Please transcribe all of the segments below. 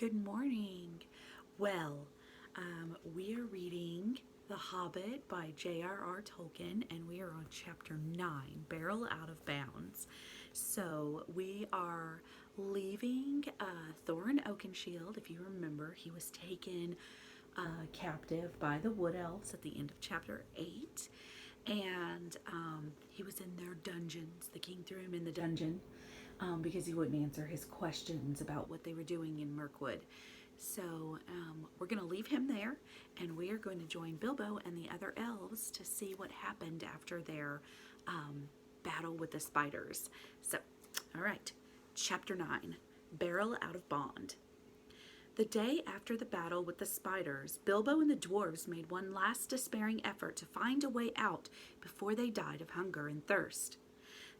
Good morning. Well, we are reading The Hobbit by J.R.R. Tolkien, and we are on chapter 9, Barrel Out of Bounds. So we are leaving Thorin Oakenshield. If you remember, he was taken captive by the Wood Elves at the end of chapter 8. And he was in their dungeons. The king threw him in the dungeon because he wouldn't answer his questions about what they were doing in Mirkwood. So we're going to leave him there, and we are going to join Bilbo and the other elves to see what happened after their battle with the spiders. So, all right, chapter 9, Barrel Out of Bond. The day after the battle with the spiders, Bilbo and the dwarves made one last despairing effort to find a way out before they died of hunger and thirst.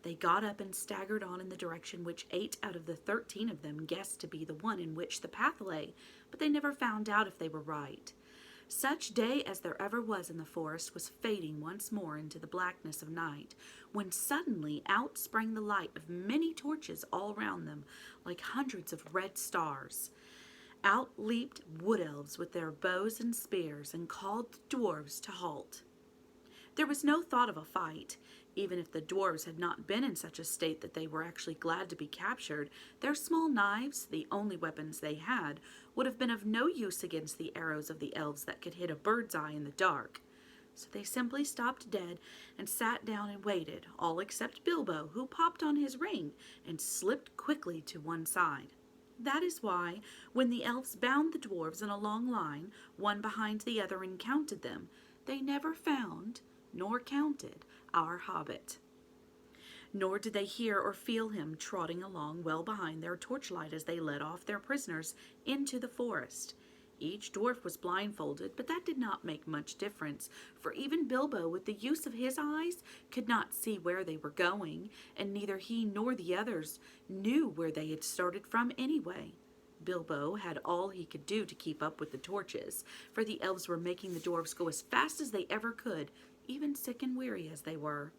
They got up and staggered on in the direction which 8 out of the 13 of them guessed to be the one in which the path lay, but they never found out if they were right. Such day as there ever was in the forest was fading once more into the blackness of night, when suddenly out sprang the light of many torches all round them, like hundreds of red stars. Out leaped wood elves with their bows and spears, and called the dwarves to halt. There was no thought of a fight. Even if the dwarves had not been in such a state that they were actually glad to be captured, their small knives, the only weapons they had, would have been of no use against the arrows of the elves that could hit a bird's eye in the dark. So they simply stopped dead and sat down and waited, all except Bilbo, who popped on his ring and slipped quickly to one side. That is why, when the elves bound the dwarves in a long line, one behind the other, and counted them, they never found, nor counted, our hobbit. Nor did they hear or feel him trotting along well behind their torchlight as they led off their prisoners into the forest. Each dwarf was blindfolded, but that did not make much difference, for even Bilbo, with the use of his eyes, could not see where they were going, and neither he nor the others knew where they had started from anyway. Bilbo had all he could do to keep up with the torches, for the elves were making the dwarfs go as fast as they ever could, even sick and weary as they were.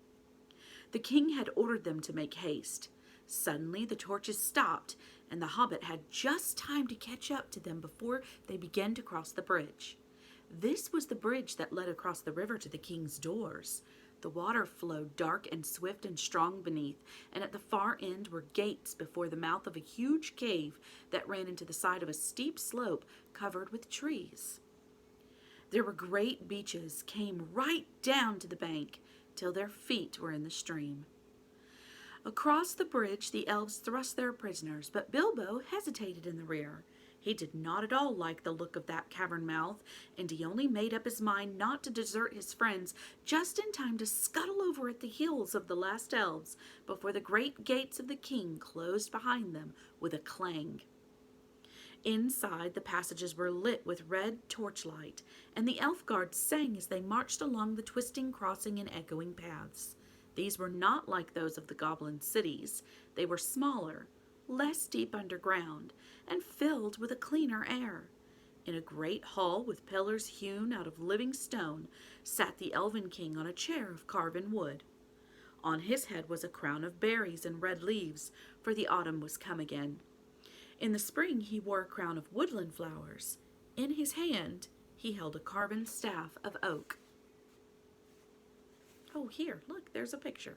The king had ordered them to make haste. Suddenly the torches stopped, and the hobbit had just time to catch up to them before they began to cross the bridge. This was the bridge that led across the river to the king's doors. The water flowed dark and swift and strong beneath, and at the far end were gates before the mouth of a huge cave that ran into the side of a steep slope covered with trees. There were great beaches came right down to the bank till their feet were in the stream. Across the bridge the elves thrust their prisoners, but Bilbo hesitated in the rear. He did not at all like the look of that cavern mouth, and he only made up his mind not to desert his friends just in time to scuttle over at the heels of the last elves before the great gates of the king closed behind them with a clang. Inside, the passages were lit with red torchlight, and the elf guards sang as they marched along the twisting, crossing, and echoing paths. These were not like those of the goblin cities. They were smaller, less deep underground, and filled with a cleaner air. In a great hall with pillars hewn out of living stone sat the elven king on a chair of carven wood. On his head was a crown of berries and red leaves, for the autumn was come again. In the spring he wore a crown of woodland flowers. In his hand he held a carven staff of oak. Oh, here, look, there's a picture.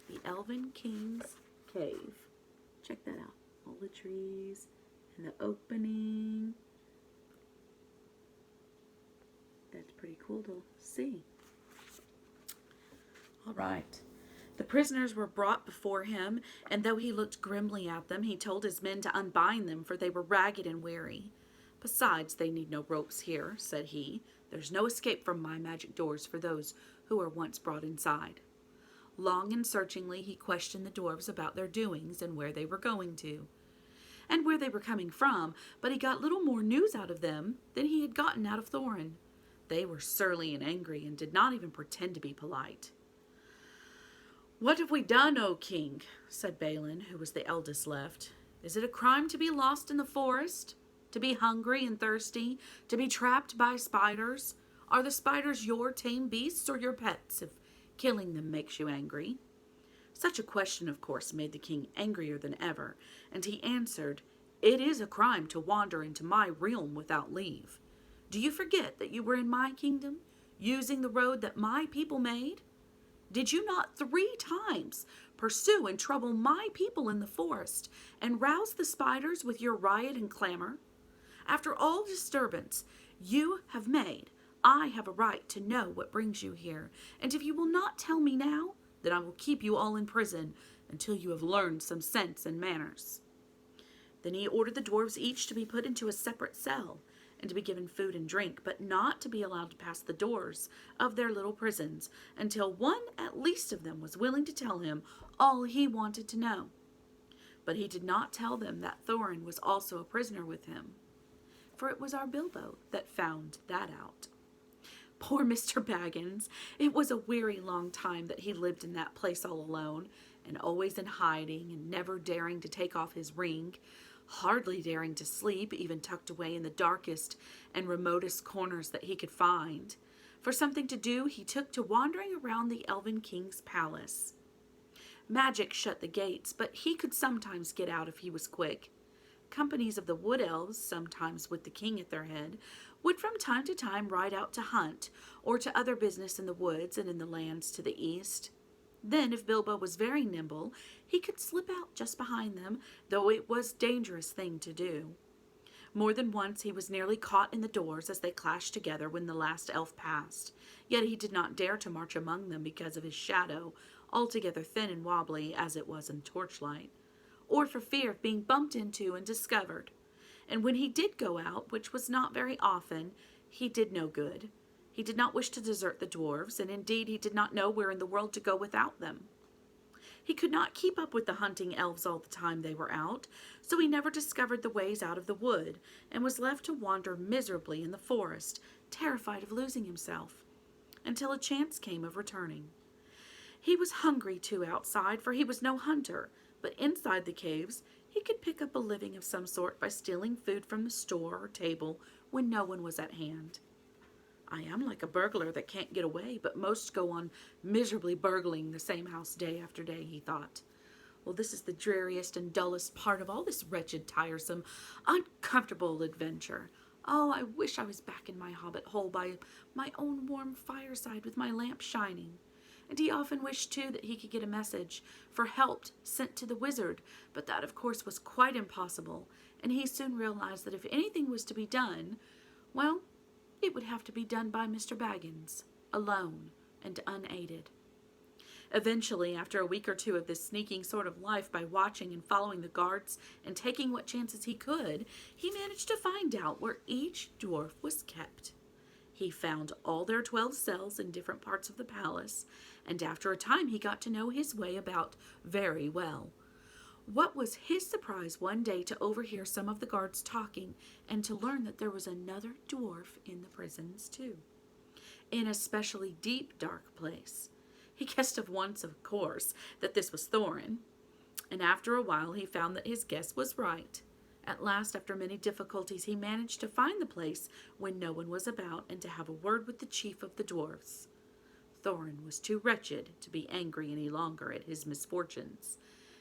The Elven King's Cave. Check that out. All the trees and the opening. That's pretty cool to see. All right. The prisoners were brought before him, and though he looked grimly at them, he told his men to unbind them, for they were ragged and weary. Besides, they need no ropes here, said he. There's no escape from my magic doors for those who were once brought inside. Long and searchingly he questioned the dwarves about their doings and where they were going to, and where they were coming from, but he got little more news out of them than he had gotten out of Thorin. They were surly and angry, and did not even pretend to be polite. "What have we done, O king?" said Balin, who was the eldest left. "Is it a crime to be lost in the forest? To be hungry and thirsty? To be trapped by spiders? Are the spiders your tame beasts or your pets, if killing them makes you angry?" Such a question, of course, made the king angrier than ever, and he answered, It is a crime to wander into my realm without leave. Do you forget that you were in my kingdom, using the road that my people made? Did you not 3 times pursue and trouble my people in the forest and rouse the spiders with your riot and clamor? After all disturbance you have made, I have a right to know what brings you here, and if you will not tell me now, then I will keep you all in prison until you have learned some sense and manners. Then he ordered the dwarves each to be put into a separate cell, and to be given food and drink, but not to be allowed to pass the doors of their little prisons until one at least of them was willing to tell him all he wanted to know. But he did not tell them that Thorin was also a prisoner with him, for it was our Bilbo that found that out. Poor Mr. Baggins! It was a weary long time that he lived in that place all alone, and always in hiding, and never daring to take off his ring, hardly daring to sleep, even tucked away in the darkest and remotest corners that he could find. For something to do, he took to wandering around the Elven King's palace. Magic shut the gates, but he could sometimes get out if he was quick. Companies of the Wood Elves, sometimes with the king at their head, would from time to time ride out to hunt, or to other business in the woods and in the lands to the east. Then, if Bilbo was very nimble, he could slip out just behind them, though it was a dangerous thing to do. More than once he was nearly caught in the doors as they clashed together when the last elf passed, yet he did not dare to march among them because of his shadow, altogether thin and wobbly as it was in torchlight, or for fear of being bumped into and discovered. And when he did go out, which was not very often, he did no good. He did not wish to desert the dwarves, and indeed he did not know where in the world to go without them. He could not keep up with the hunting elves all the time they were out, so he never discovered the ways out of the wood, and was left to wander miserably in the forest, terrified of losing himself, until a chance came of returning. He was hungry, too, outside, for he was no hunter, but inside the caves he could pick up a living of some sort by stealing food from the store or table when no one was at hand. I am like a burglar that can't get away, but most go on miserably burgling the same house day after day, he thought. Well, this is the dreariest and dullest part of all this wretched, tiresome, uncomfortable adventure. Oh, I wish I was back in my hobbit hole by my own warm fireside with my lamp shining. And he often wished, too, that he could get a message for help sent to the wizard, but that, of course, was quite impossible, and he soon realized that if anything was to be done, well, it would have to be done by Mr. Baggins, alone and unaided. Eventually, after a week or two of this sneaking sort of life by watching and following the guards and taking what chances he could, he managed to find out where each dwarf was kept. He found all their 12 cells in different parts of the palace, and after a time he got to know his way about very well. What was his surprise one day to overhear some of the guards talking and to learn that there was another dwarf in the prisons too, in a specially deep, dark place. He guessed at once, of course, that this was Thorin, and after a while he found that his guess was right. At last, after many difficulties, he managed to find the place when no one was about and to have a word with the chief of the dwarfs. Thorin was too wretched to be angry any longer at his misfortunes,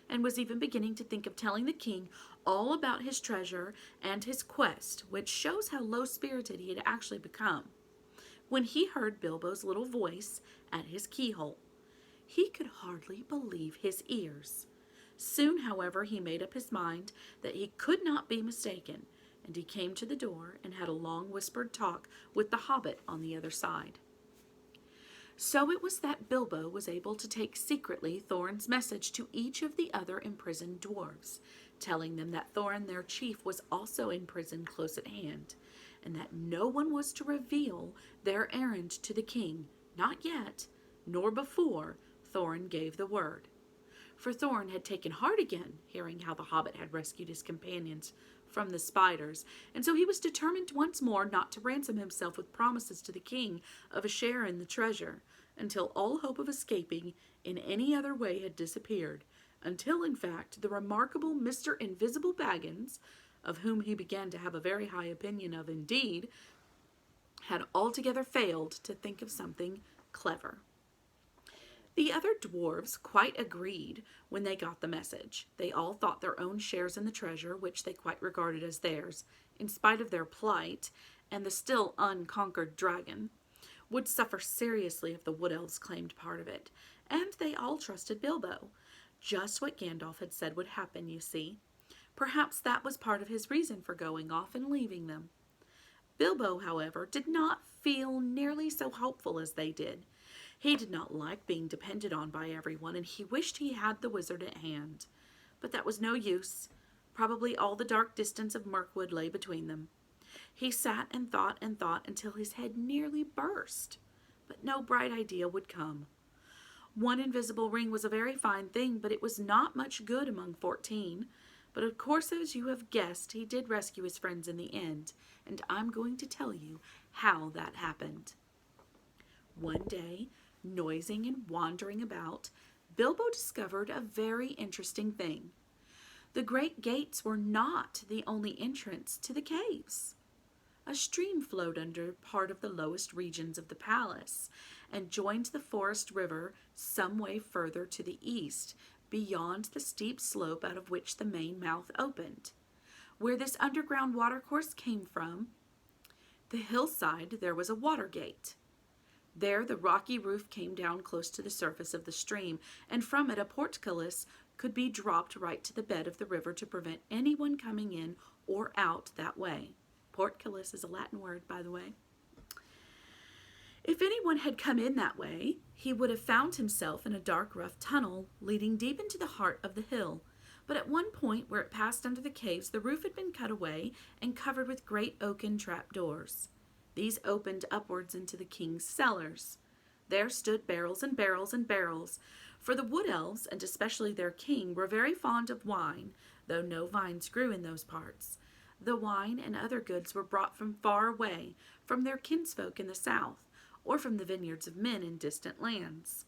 and was even beginning to think of telling the king all about his treasure and his quest, which shows how low-spirited he had actually become, when he heard Bilbo's little voice at his keyhole. He could hardly believe his ears. Soon, however, he made up his mind that he could not be mistaken, and he came to the door and had a long whispered talk with the hobbit on the other side. So it was that Bilbo was able to take secretly Thorin's message to each of the other imprisoned dwarves, telling them that Thorin, their chief, was also in prison close at hand, and that no one was to reveal their errand to the king, not yet, nor before Thorin gave the word. For Thorin had taken heart again, hearing how the hobbit had rescued his companions from the spiders, and so he was determined once more not to ransom himself with promises to the king of a share in the treasure, until all hope of escaping in any other way had disappeared, until, in fact, the remarkable Mr. Invisible Baggins, of whom he began to have a very high opinion of indeed, had altogether failed to think of something clever. The other dwarves quite agreed when they got the message. They all thought their own shares in the treasure, which they quite regarded as theirs, in spite of their plight and the still unconquered dragon, would suffer seriously if the wood elves claimed part of it. And they all trusted Bilbo. Just what Gandalf had said would happen, you see. Perhaps that was part of his reason for going off and leaving them. Bilbo, however, did not feel nearly so hopeful as they did. He did not like being depended on by everyone, and he wished he had the wizard at hand. But that was no use. Probably all the dark distance of Mirkwood lay between them. He sat and thought until his head nearly burst. But no bright idea would come. One invisible ring was a very fine thing, but it was not much good among 14. But of course, as you have guessed, he did rescue his friends in the end, and I'm going to tell you how that happened. One day, noising and wandering about, Bilbo discovered a very interesting thing. The great gates were not the only entrance to the caves. A stream flowed under part of the lowest regions of the palace and joined the forest river some way further to the east, beyond the steep slope out of which the main mouth opened. Where this underground watercourse came from, the hillside, there was a water gate. There the rocky roof came down close to the surface of the stream, and from it a portcullis could be dropped right to the bed of the river to prevent anyone coming in or out that way. Portcullis is a Latin word, by the way. If anyone had come in that way, he would have found himself in a dark, rough tunnel leading deep into the heart of the hill. But at one point where it passed under the caves, the roof had been cut away and covered with great oaken trapdoors. These opened upwards into the king's cellars. There stood barrels and barrels and barrels, for the wood elves, and especially their king, were very fond of wine, though no vines grew in those parts. The wine and other goods were brought from far away, from their kinsfolk in the south, or from the vineyards of men in distant lands.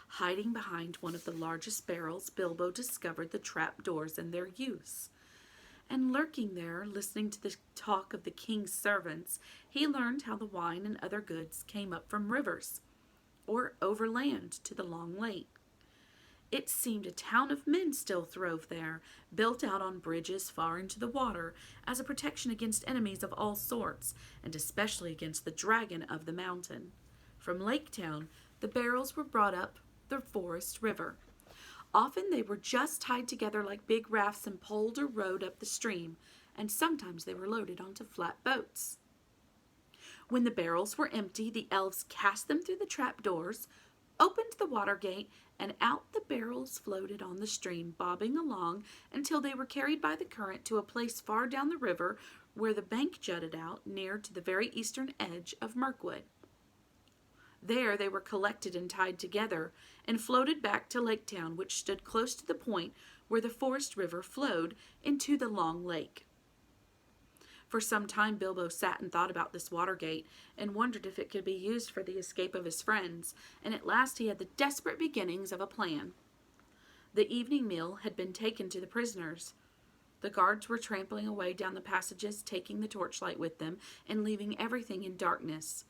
Hiding behind one of the largest barrels, Bilbo discovered the trapdoors and their use. And lurking there, listening to the talk of the king's servants, he learned how the wine and other goods came up from rivers, or overland to the long lake. It seemed a town of men still throve there, built out on bridges far into the water, as a protection against enemies of all sorts, and especially against the dragon of the mountain. From Lake Town, the barrels were brought up the forest river. Often they were just tied together like big rafts and poled or rowed up the stream, and sometimes they were loaded onto flat boats. When the barrels were empty, the elves cast them through the trapdoors, opened the water gate, and out the barrels floated on the stream, bobbing along until they were carried by the current to a place far down the river where the bank jutted out near to the very eastern edge of Mirkwood. There they were collected and tied together and floated back to Lake Town, which stood close to the point where the forest river flowed into the long lake. For some time Bilbo sat and thought about this water gate and wondered if it could be used for the escape of his friends, and at last he had the desperate beginnings of a plan. The evening meal had been taken to the prisoners. The guards were trampling away down the passages, taking the torchlight with them, and leaving everything in darkness.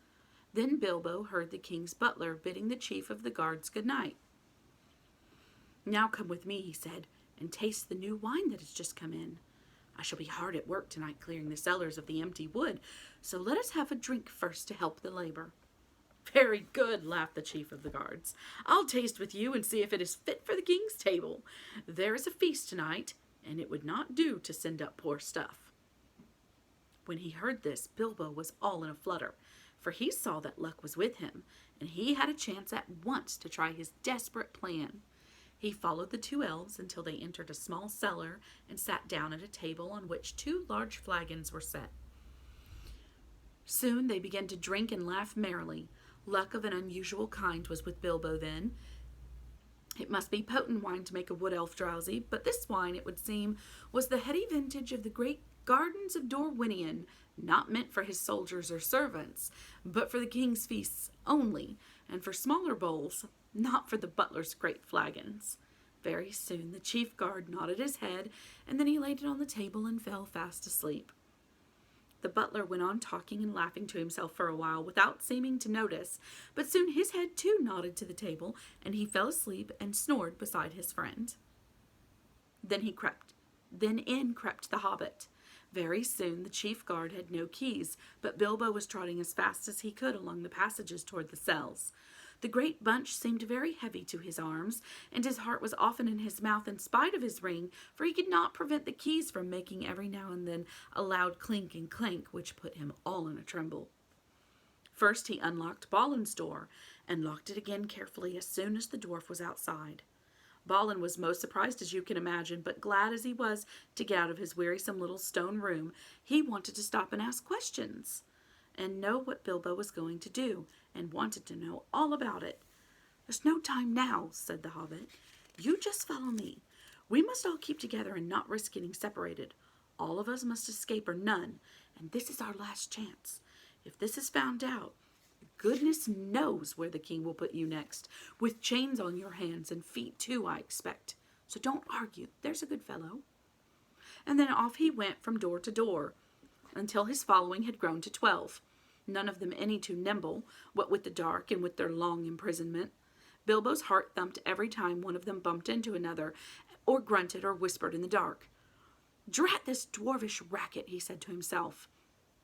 Then Bilbo heard the king's butler bidding the chief of the guards good night. "Now come with me," he said, "and taste the new wine that has just come in. I shall be hard at work tonight clearing the cellars of the empty wood, so let us have a drink first to help the labor." "Very good," laughed the chief of the guards. "I'll taste with you and see if it is fit for the king's table. There is a feast tonight, and it would not do to send up poor stuff." When he heard this, Bilbo was all in a flutter, for he saw that luck was with him, and he had a chance at once to try his desperate plan. He followed the two elves until they entered a small cellar and sat down at a table on which 2 large flagons were set. Soon they began to drink and laugh merrily. Luck of an unusual kind was with Bilbo then. It must be potent wine to make a wood elf drowsy, but this wine, it would seem, was the heady vintage of the great gardens of Dorwinion, not meant for his soldiers or servants, but for the king's feasts only, and for smaller bowls, not for the butler's great flagons. Very soon the chief guard nodded his head, and then he laid it on the table and fell fast asleep. The butler went on talking and laughing to himself for a while without seeming to notice, but soon his head too nodded to the table, and he fell asleep and snored beside his friend. Then in crept the Hobbit. Very soon the chief guard had no keys, but Bilbo was trotting as fast as he could along the passages toward the cells. The great bunch seemed very heavy to his arms, and his heart was often in his mouth in spite of his ring, for he could not prevent the keys from making every now and then a loud clink and clank, which put him all in a tremble. First he unlocked Balin's door, and locked it again carefully as soon as the dwarf was outside. Balin was most surprised, as you can imagine, but glad as he was to get out of his wearisome little stone room, he wanted to stop and ask questions, and know what Bilbo was going to do, and wanted to know all about it. "There's no time now," said the Hobbit. "You just follow me. We must all keep together and not risk getting separated. All of us must escape or none, and this is our last chance. If this is found out, goodness knows where the king will put you next, with chains on your hands and feet too, I expect. So don't argue, there's a good fellow." And then off he went from door to door, until his following had grown to 12, none of them any too nimble, what with the dark and with their long imprisonment. Bilbo's heart thumped every time one of them bumped into another, or grunted or whispered in the dark. "Drat this dwarvish racket," he said to himself.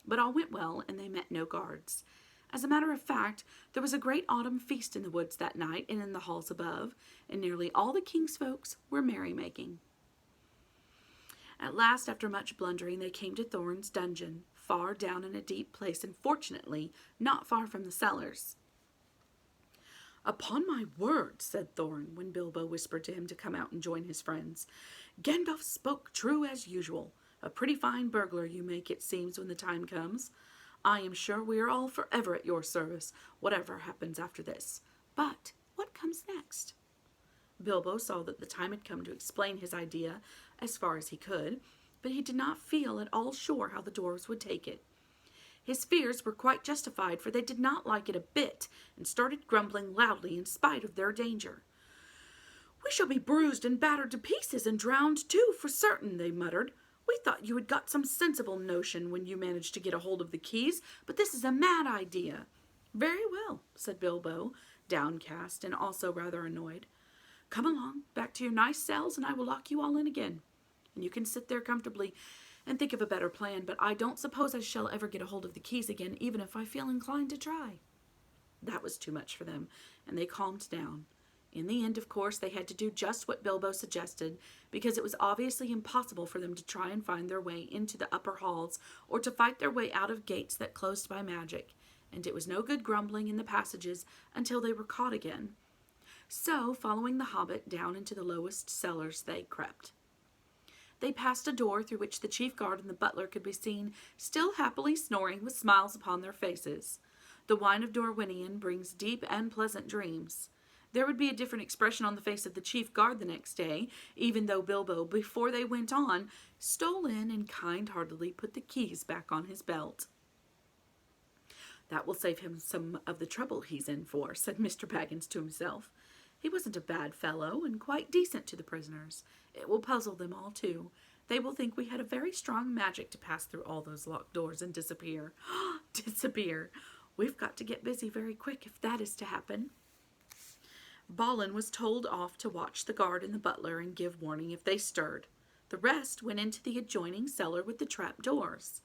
But all went well, and they met no guards. As a matter of fact, there was a great autumn feast in the woods that night and in the halls above, and nearly all the king's folks were merrymaking. At last, after much blundering, they came to Thorin's dungeon, far down in a deep place, and fortunately not far from the cellars. "Upon my word," said Thorin, when Bilbo whispered to him to come out and join his friends, "Gandalf spoke true as usual. A pretty fine burglar you make, it seems, when the time comes. I am sure we are all forever at your service, whatever happens after this. But what comes next?" Bilbo saw that the time had come to explain his idea as far as he could, but he did not feel at all sure how the dwarves would take it. His fears were quite justified, for they did not like it a bit, and started grumbling loudly in spite of their danger. "We shall be bruised and battered to pieces and drowned too, for certain," they muttered. "We thought you had got some sensible notion when you managed to get a hold of the keys, but this is a mad idea." "Very well," said Bilbo, downcast and also rather annoyed. "Come along, back to your nice cells, and I will lock you all in again. And you can sit there comfortably and think of a better plan, but I don't suppose I shall ever get a hold of the keys again, even if I feel inclined to try." That was too much for them, and they calmed down. In the end, of course, they had to do just what Bilbo suggested, because it was obviously impossible for them to try and find their way into the upper halls, or to fight their way out of gates that closed by magic, and it was no good grumbling in the passages until they were caught again. So, following the Hobbit down into the lowest cellars, they crept. They passed a door through which the chief guard and the butler could be seen, still happily snoring with smiles upon their faces. The wine of Dorwinion brings deep and pleasant dreams. There would be a different expression on the face of the chief guard the next day, even though Bilbo, before they went on, stole in and kind-heartedly put the keys back on his belt. "That will save him some of the trouble he's in for," said Mr. Baggins to himself. "He wasn't a bad fellow, and quite decent to the prisoners. It will puzzle them all, too. They will think we had a very strong magic to pass through all those locked doors and disappear." Disappear! We've got to get busy very quick if that is to happen. Balin was told off to watch the guard and the butler and give warning if they stirred. The rest went into the adjoining cellar with the trap doors.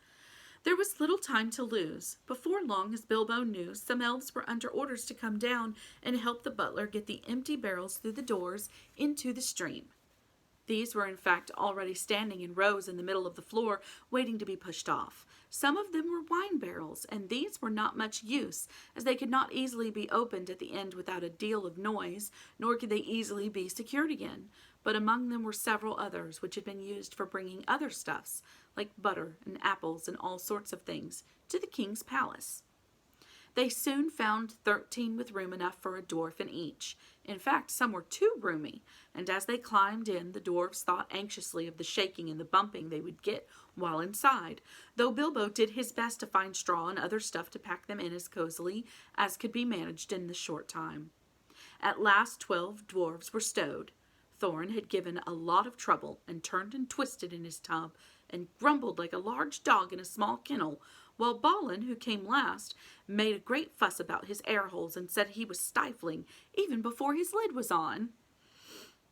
There was little time to lose. Before long, as Bilbo knew, some elves were under orders to come down and help the butler get the empty barrels through the doors into the stream. These were in fact already standing in rows in the middle of the floor, waiting to be pushed off. Some of them were wine barrels, and these were not much use, as they could not easily be opened at the end without a deal of noise, nor could they easily be secured again. But among them were several others, which had been used for bringing other stuffs, like butter and apples and all sorts of things, to the king's palace. They soon found 13 with room enough for a dwarf in each. In fact, some were too roomy, and as they climbed in, the dwarves thought anxiously of the shaking and the bumping they would get while inside, though Bilbo did his best to find straw and other stuff to pack them in as cozily as could be managed in the short time. At last 12 dwarves were stowed. Thorin had given a lot of trouble and turned and twisted in his tub, and grumbled like a large dog in a small kennel, while Balin, who came last, made a great fuss about his air holes and said he was stifling even before his lid was on.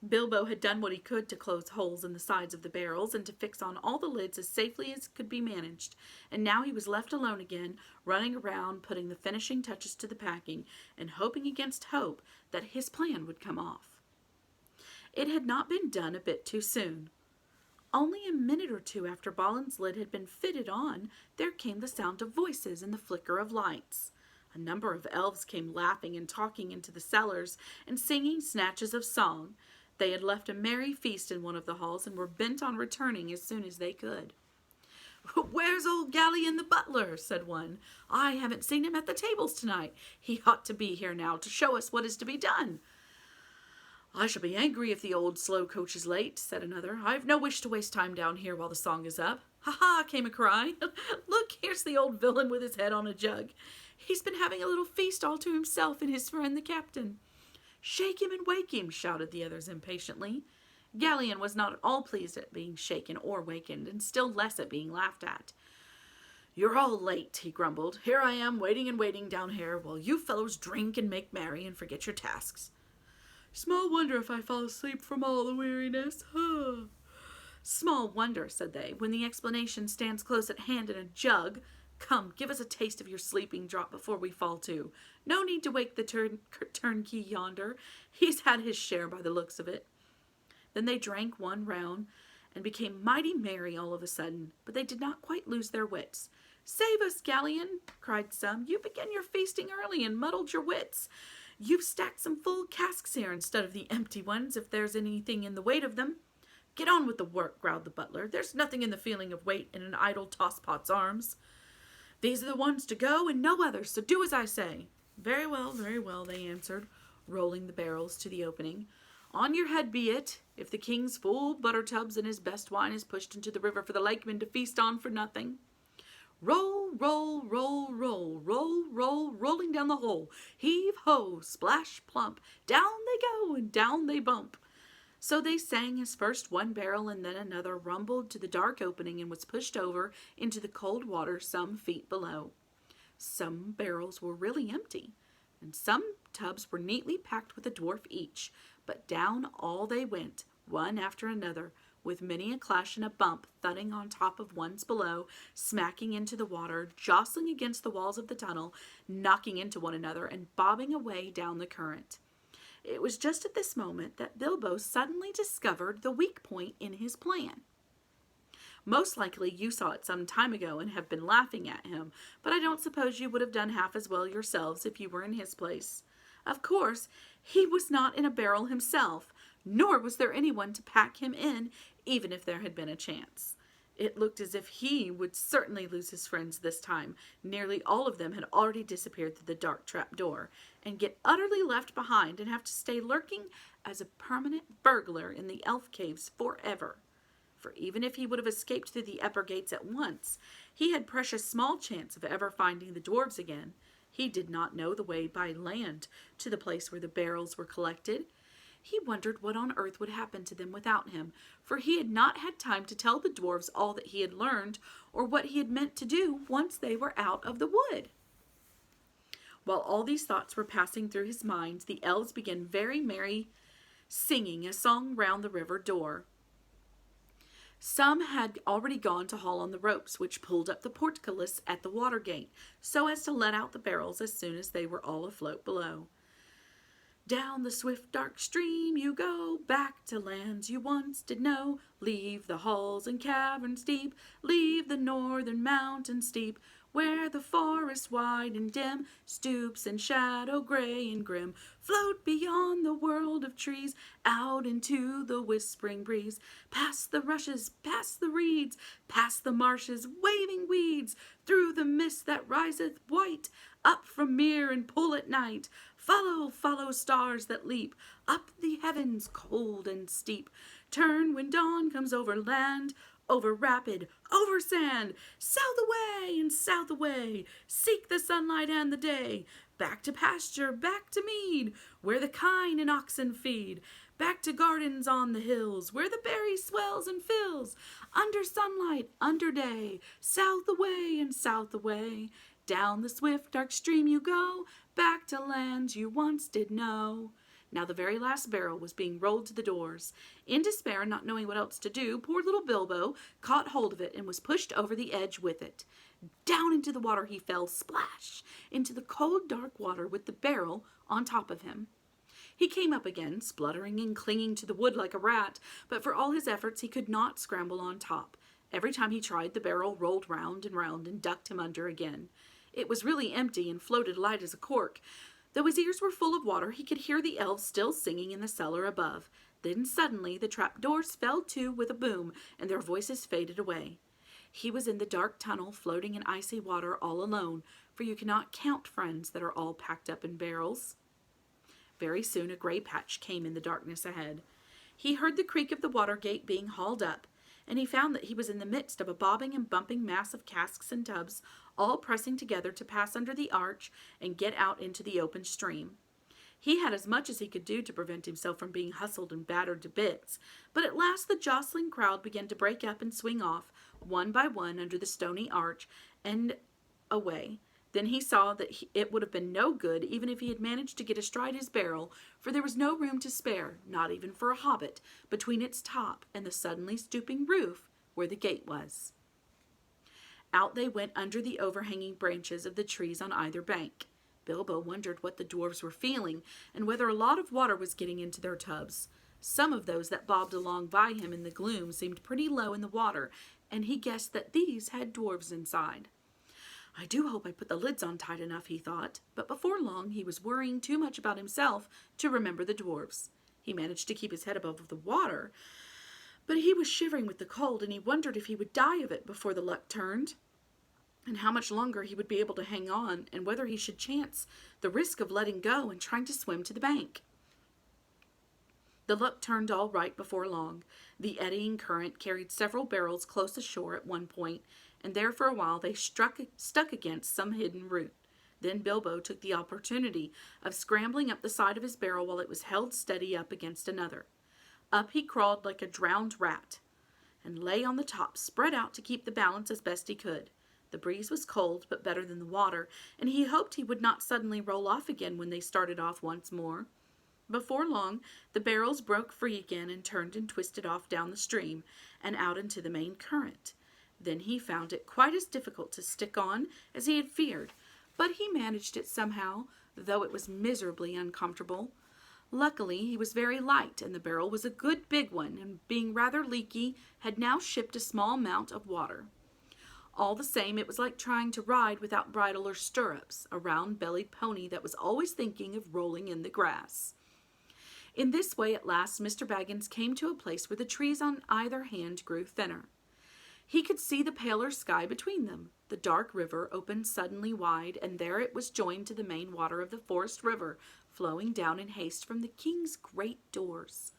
Bilbo had done what he could to close holes in the sides of the barrels and to fix on all the lids as safely as could be managed, and now he was left alone again, running around, putting the finishing touches to the packing, and hoping against hope that his plan would come off. It had not been done a bit too soon. Only a minute or two after Balin's lid had been fitted on, there came the sound of voices and the flicker of lights. A number of elves came laughing and talking into the cellars and singing snatches of song. They had left a merry feast in one of the halls and were bent on returning as soon as they could. "Where's old Gallion the butler?" said one. "I haven't seen him at the tables tonight. He ought to be here now to show us what is to be done." "I shall be angry if the old slow coach is late," said another. "I've no wish to waste time down here while the song is up." "Ha ha!" came a cry. "Look, here's the old villain with his head on a jug. He's been having a little feast all to himself and his friend the captain." "Shake him and wake him," shouted the others impatiently. Gallion was not at all pleased at being shaken or wakened, and still less at being laughed at. "You're all late," he grumbled. "Here I am, waiting and waiting down here, while you fellows drink and make merry and forget your tasks." "Small wonder if I fall asleep from all the weariness." "Small wonder," said they, "when the explanation stands close at hand in a jug. Come, give us a taste of your sleeping draught before we fall to. No need to wake the turnkey yonder. He's had his share by the looks of it." Then they drank one round and became mighty merry all of a sudden, but they did not quite lose their wits. "Save us, Gallion," cried some. "You began your feasting early and muddled your wits. You've stacked some full casks here instead of the empty ones, if there's anything in the weight of them." "Get on with the work," growled the butler. "There's nothing in the feeling of weight in an idle tosspot's arms. These are the ones to go and no others, so do as I say." Very well, they answered, rolling the barrels to the opening. "On your head be it, if the king's full butter tubs and his best wine is pushed into the river for the lakemen to feast on for nothing. Roll, roll, roll, roll, roll, roll, rolling down the hole. Heave ho, splash plump, down they go and down they bump." So they sang as first one barrel and then another rumbled to the dark opening and was pushed over into the cold water some feet below. Some barrels were really empty, and some tubs were neatly packed with a dwarf each, but down all they went, one after another, with many a clash and a bump, thudding on top of ones below, smacking into the water, jostling against the walls of the tunnel, knocking into one another, and bobbing away down the current. It was just at this moment that Bilbo suddenly discovered the weak point in his plan. Most likely you saw it some time ago and have been laughing at him, but I don't suppose you would have done half as well yourselves if you were in his place. Of course, he was not in a barrel himself, nor was there anyone to pack him in, even if there had been a chance. It looked as if he would certainly lose his friends this time. Nearly all of them had already disappeared through the dark trap door, and get utterly left behind and have to stay lurking as a permanent burglar in the elf caves forever. For even if he would have escaped through the upper gates at once, he had precious small chance of ever finding the dwarves again. He did not know the way by land to the place where the barrels were collected. He wondered what on earth would happen to them without him, for he had not had time to tell the dwarves all that he had learned or what he had meant to do once they were out of the wood. While all these thoughts were passing through his mind, the elves began very merry singing a song round the river door. Some had already gone to haul on the ropes which pulled up the portcullis at the water gate, so as to let out the barrels as soon as they were all afloat below. "Down the swift dark stream you go, back to lands you once did know. Leave the halls and caverns deep, leave the northern mountain steep, where the forest wide and dim stoops in shadow gray and grim. Float beyond the world of trees, out into the whispering breeze. Past the rushes, past the reeds, past the marshes, waving weeds, through the mist that riseth white, up from mere and pool at night. Follow, follow stars that leap up the heavens cold and steep. Turn when dawn comes over land, over rapid, over sand. South away and south away, seek the sunlight and the day. Back to pasture, back to mead, where the kine and oxen feed. Back to gardens on the hills, where the berry swells and fills. Under sunlight, under day, south away and south away. Down the swift dark stream you go, back to lands you once did know. Now the very last barrel was being rolled to the doors. In despair and not knowing what else to do, poor little Bilbo caught hold of it and was pushed over the edge with it. Down into the water he fell, splash, into the cold dark water with the barrel on top of him. He came up again, spluttering and clinging to the wood like a rat, but for all his efforts he could not scramble on top. Every time he tried, the barrel rolled round and ducked him under again. It was really empty and floated light as a cork. Though his ears were full of water, he could hear the elves still singing in the cellar above. Then suddenly the trapdoors fell to with a boom, and their voices faded away. He was in the dark tunnel, floating in icy water, all alone, for you cannot count friends that are all packed up in barrels. Very soon a gray patch came in the darkness ahead. He heard the creak of the water gate being hauled up, and he found that he was in the midst of a bobbing and bumping mass of casks and tubs, all pressing together to pass under the arch and get out into the open stream. He had as much as he could do to prevent himself from being hustled and battered to bits, but at last the jostling crowd began to break up and swing off, one by one, under the stony arch and away. Then he saw that it would have been no good even if he had managed to get astride his barrel, for there was no room to spare, not even for a hobbit, between its top and the suddenly stooping roof where the gate was. Out they went under the overhanging branches of the trees on either bank. Bilbo wondered what the dwarves were feeling, and whether a lot of water was getting into their tubs. Some of those that bobbed along by him in the gloom seemed pretty low in the water, and he guessed that these had dwarves inside. I do hope I put the lids on tight enough, he thought, but before long he was worrying too much about himself to remember the dwarves. He managed to keep his head above the water, but he was shivering with the cold, and he wondered if he would die of it before the luck turned, and how much longer he would be able to hang on, and whether he should chance the risk of letting go and trying to swim to the bank. The luck turned all right before long. The eddying current carried several barrels close ashore at one point, and there for a while they stuck against some hidden root. Then Bilbo took the opportunity of scrambling up the side of his barrel while it was held steady up against another. Up he crawled like a drowned rat, and lay on the top, spread out to keep the balance as best he could. The breeze was cold, but better than the water, and he hoped he would not suddenly roll off again when they started off once more. Before long, the barrels broke free again and turned and twisted off down the stream and out into the main current. Then he found it quite as difficult to stick on as he had feared, but he managed it somehow, though it was miserably uncomfortable. Luckily, he was very light, and the barrel was a good big one, and being rather leaky, had now shipped a small amount of water. All the same, it was like trying to ride without bridle or stirrups, a round-bellied pony that was always thinking of rolling in the grass. In this way, at last, Mr. Baggins came to a place where the trees on either hand grew thinner. He could see the paler sky between them. The dark river opened suddenly wide, and there it was joined to the main water of the forest river, flowing down in haste from the king's great doors.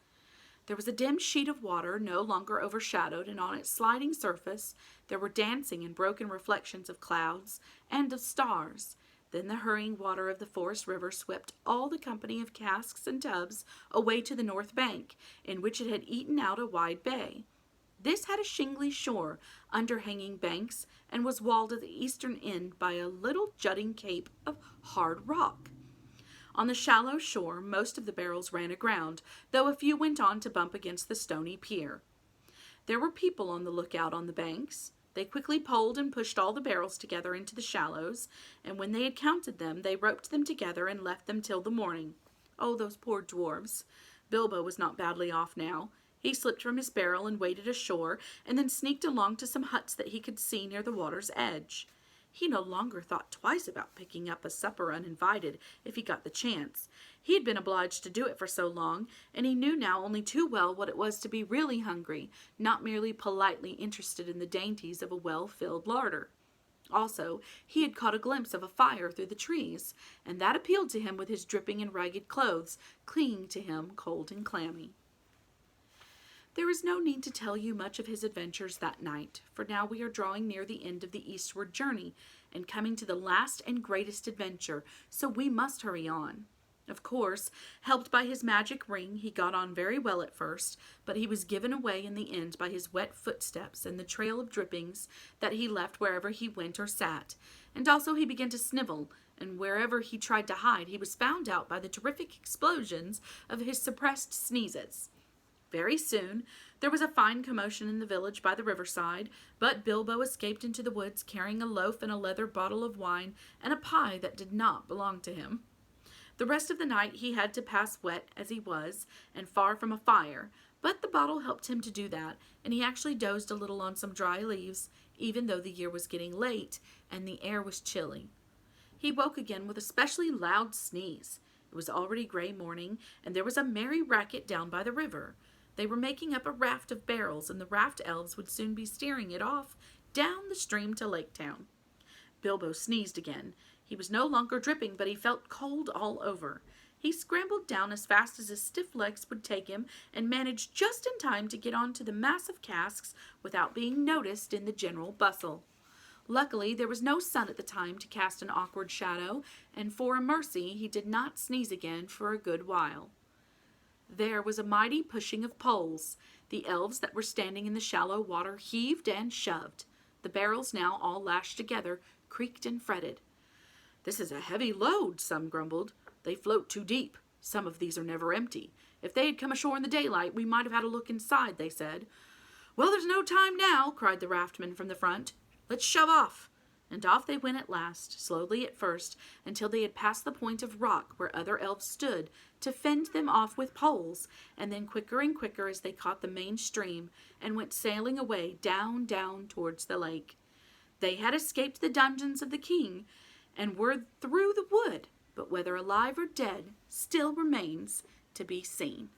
There was a dim sheet of water, no longer overshadowed, and on its sliding surface there were dancing and broken reflections of clouds and of stars. Then the hurrying water of the forest river swept all the company of casks and tubs away to the north bank, in which it had eaten out a wide bay. This had a shingly shore, under hanging banks, and was walled at the eastern end by a little jutting cape of hard rock. On the shallow shore, most of the barrels ran aground, though a few went on to bump against the stony pier. There were people on the lookout on the banks. They quickly poled and pushed all the barrels together into the shallows, and when they had counted them, they roped them together and left them till the morning. Oh, those poor dwarves! Bilbo was not badly off now. He slipped from his barrel and waded ashore, and then sneaked along to some huts that he could see near the water's edge. He no longer thought twice about picking up a supper uninvited if he got the chance. He had been obliged to do it for so long, and he knew now only too well what it was to be really hungry, not merely politely interested in the dainties of a well-filled larder. Also, he had caught a glimpse of a fire through the trees, and that appealed to him with his dripping and ragged clothes, clinging to him cold and clammy. There is no need to tell you much of his adventures that night, for now we are drawing near the end of the eastward journey, and coming to the last and greatest adventure, so we must hurry on. Of course, helped by his magic ring, he got on very well at first, but he was given away in the end by his wet footsteps and the trail of drippings that he left wherever he went or sat. And also he began to snivel, and wherever he tried to hide, he was found out by the terrific explosions of his suppressed sneezes. Very soon, there was a fine commotion in the village by the riverside, but Bilbo escaped into the woods carrying a loaf and a leather bottle of wine and a pie that did not belong to him. The rest of the night he had to pass wet as he was, and far from a fire, but the bottle helped him to do that, and he actually dozed a little on some dry leaves, even though the year was getting late and the air was chilly. He woke again with a specially loud sneeze. It was already gray morning, and there was a merry racket down by the river. They were making up a raft of barrels, and the raft elves would soon be steering it off down the stream to Lake Town. Bilbo sneezed again. He was no longer dripping, but he felt cold all over. He scrambled down as fast as his stiff legs would take him and managed just in time to get onto the massive casks without being noticed in the general bustle. Luckily, there was no sun at the time to cast an awkward shadow, and for a mercy he did not sneeze again for a good while. There was a mighty pushing of poles. The elves that were standing in the shallow water heaved and shoved. The barrels, now all lashed together, creaked and fretted. "This is a heavy load," some grumbled. "They float too deep. Some of these are never empty. If they had come ashore in the daylight, we might have had a look inside," they said. "Well, there's no time now," cried the raftmen from the front. "Let's shove off." And off they went at last, slowly at first, until they had passed the point of rock where other elves stood to fend them off with poles, and then quicker and quicker as they caught the main stream, and went sailing away down, down towards the lake. They had escaped the dungeons of the king, and were through the wood, but whether alive or dead still remains to be seen.